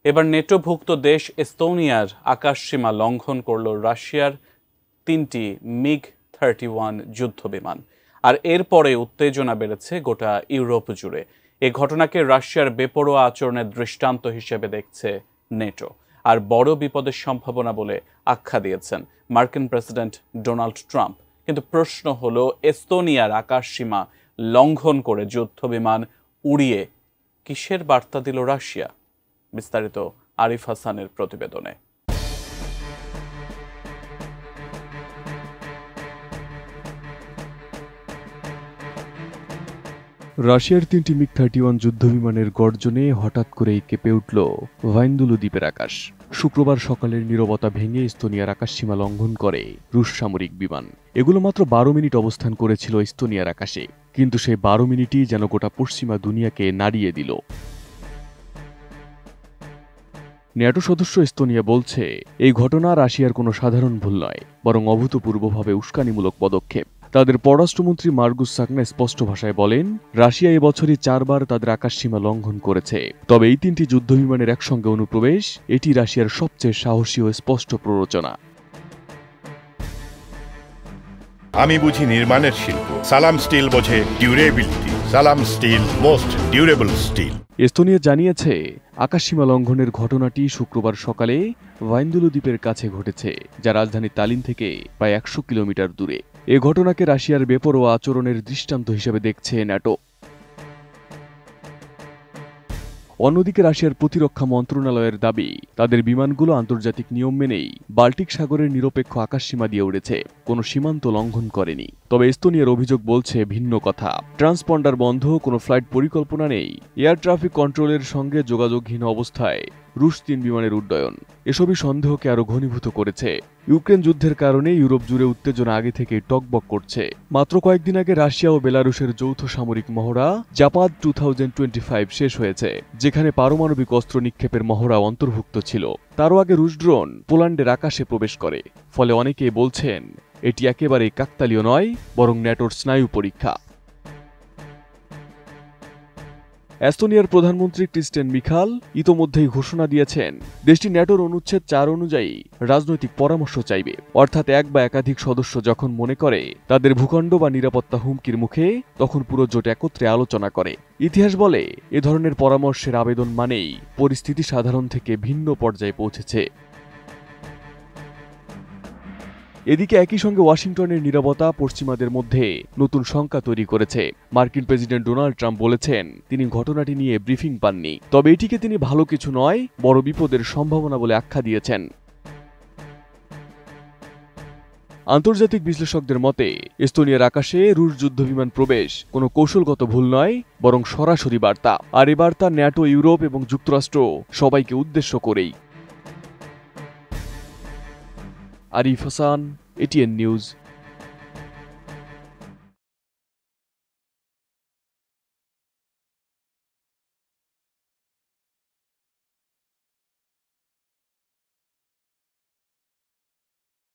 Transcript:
এবার নেটোভুক্ত দেশ এস্তোনিয়ার আকাশসীমা লঙ্ঘন করল রাশিয়ার 3টি MiG-31 যুদ্ধবিমান। আর এরপরে উত্তেজনা বেড়েছে গোটা ইউরোপ জুড়ে। এ ঘটনাকে রাশিয়ার বেপরোয়া আচরণের দৃষ্টান্ত হিসেবে দেখছে নেটো, আর বড় বিপদের সম্ভাবনা বলে আখ্যা দিয়েছেন মার্কিন প্রেসিডেন্ট ডোনাল্ড ট্রাম্প। কিন্তু প্রশ্ন হলো, এস্তোনিয়ার আকাশসীমা লঙ্ঘন করে যুদ্ধবিমান উড়িয়ে কিসের বার্তা দিল রাশিয়া? বিস্তারিত আরিফ হাসানের প্রতিবেদনে। রাশিয়ার 3টি MiG-31 যুদ্ধবিমানের গর্জনে হঠাৎ করেই কেঁপে উঠল ভাইন্দুলু দ্বীপের আকাশ। শুক্রবার সকালের নীরবতা ভেঙে এস্তোনিয়ার আকাশসীমা লঙ্ঘন করে রুশ সামরিক বিমান। এগুলো মাত্র 12 মিনিট অবস্থান করেছিল এস্তোনিয়ার আকাশে, কিন্তু সেই 12 মিনিটই যেন গোটা পশ্চিমা দুনিয়াকে নাড়িয়ে দিল। ন্যাটো সদস্য এস্তোনিয়া বলছে, এই ঘটনা রাশিয়ার কোনো সাধারণ ভুল নয়, বরং অভূতপূর্বভাবে উস্কানিমূলক পদক্ষেপ। তাদের পররাষ্ট্রমন্ত্রী মার্গুস সাকনা স্পষ্ট ভাষায় বলেন, রাশিয়া এবছরই 4 বার তাদের আকাশসীমা লঙ্ঘন করেছে। তবে এই 3টি যুদ্ধবিমানের একসঙ্গে অনুপ্রবেশ, এটি রাশিয়ার সবচেয়ে সাহসী ও স্পষ্ট প্ররোচনা। আমি বুঝি নির্মাণের শিল্প, সালাম স্টিল বোঝে ডিউরেবিলিটি। সালাম steel, most durable steel. Estonia জানিয়েছে, আকাশসীমা লঙ্ঘনের ঘটনাটি শুক্রবার সকালে ভাইন্দুলু দ্বীপের কাছে ঘটেছে, যা রাজধানী তালিন থেকে প্রায় 100 কিলোমিটার দূরে। এ ঘটনাকে রাশিয়ার বেপরোয়া আচরণের দৃষ্টান্ত হিসেবে দেখছে ন্যাটো। অন্যদিকে রাশিয়ার প্রতিরক্ষা মন্ত্রণালয়ের দাবি, তাদের বিমানগুলো আন্তর্জাতিক নিয়ম মেনেই বাল্টিক সাগরের নিরপেক্ষ আকাশসীমা দিয়ে উড়েছে, কোনো সীমান্ত লঙ্ঘন করেনি। তবে এস্তোনিয়ার অভিযোগ বলছে ভিন্ন কথা। ট্রান্সপন্ডার বন্ধ, কোনো ফ্লাইট পরিকল্পনা নেই, এয়ার ট্রাফিক কন্ট্রোলের সঙ্গে যোগাযোগহীন অবস্থায় রুশ 3 বিমানের উড্ডয়ন, এসবই সন্দেহকে আরো ঘনীভূত করেছে। ইউক্রেন যুদ্ধের কারণে ইউরোপ জুড়ে উত্তেজনা আগে থেকেই টকবক করছে। মাত্র কয়েকদিন আগে রাশিয়া ও বেলারুশের যৌথ সামরিক মহড়া জাপাদ 2025 শেষ হয়েছে, যেখানে পারমাণবিক অস্ত্র নিক্ষেপের মহড়া অন্তর্ভুক্ত ছিল। তারও আগে রুশ ড্রোন পোল্যান্ডের আকাশে প্রবেশ করে। ফলে অনেকেই বলছেন, এটি একেবারেই কাকতালীয় নয়, বরং ন্যাটোর স্নায়ু পরীক্ষা। এস্তোনিয়ার প্রধানমন্ত্রী ক্রিস্টেন মিখাল ইতোমধ্যেই ঘোষণা দিয়েছেন, দেশটি ন্যাটোর অনুচ্ছেদ 4 অনুযায়ী রাজনৈতিক পরামর্শ চাইবে। অর্থাৎ এক বা একাধিক সদস্য যখন মনে করে তাদের ভূখণ্ড বা নিরাপত্তা হুমকির মুখে, তখন পুরো জোট একত্রে আলোচনা করে। ইতিহাস বলে, এ ধরনের পরামর্শের আবেদন মানেই পরিস্থিতি সাধারণ থেকে ভিন্ন পর্যায়ে পৌঁছেছে। এদিকে একই সঙ্গে ওয়াশিংটনের নীরবতা পশ্চিমাদের মধ্যে নতুন শঙ্কা তৈরি করেছে। মার্কিন প্রেসিডেন্ট ডোনাল্ড ট্রাম্প বলেছেন, তিনি ঘটনাটি নিয়ে ব্রিফিং পাননি, তবে এটিকে তিনি ভালো কিছু নয়, বড় বিপদের সম্ভাবনা বলে আখ্যা দিয়েছেন। আন্তর্জাতিক বিশ্লেষকদের মতে, এস্তোনিয়ার আকাশে রুশ যুদ্ধবিমান প্রবেশ কোনো কৌশলগত ভুল নয়, বরং সরাসরি বার্তা। আর এ বার্তা ন্যাটো, ইউরোপ এবং যুক্তরাষ্ট্র সবাইকে উদ্দেশ্য করেই। Arif Hasan, ATN news.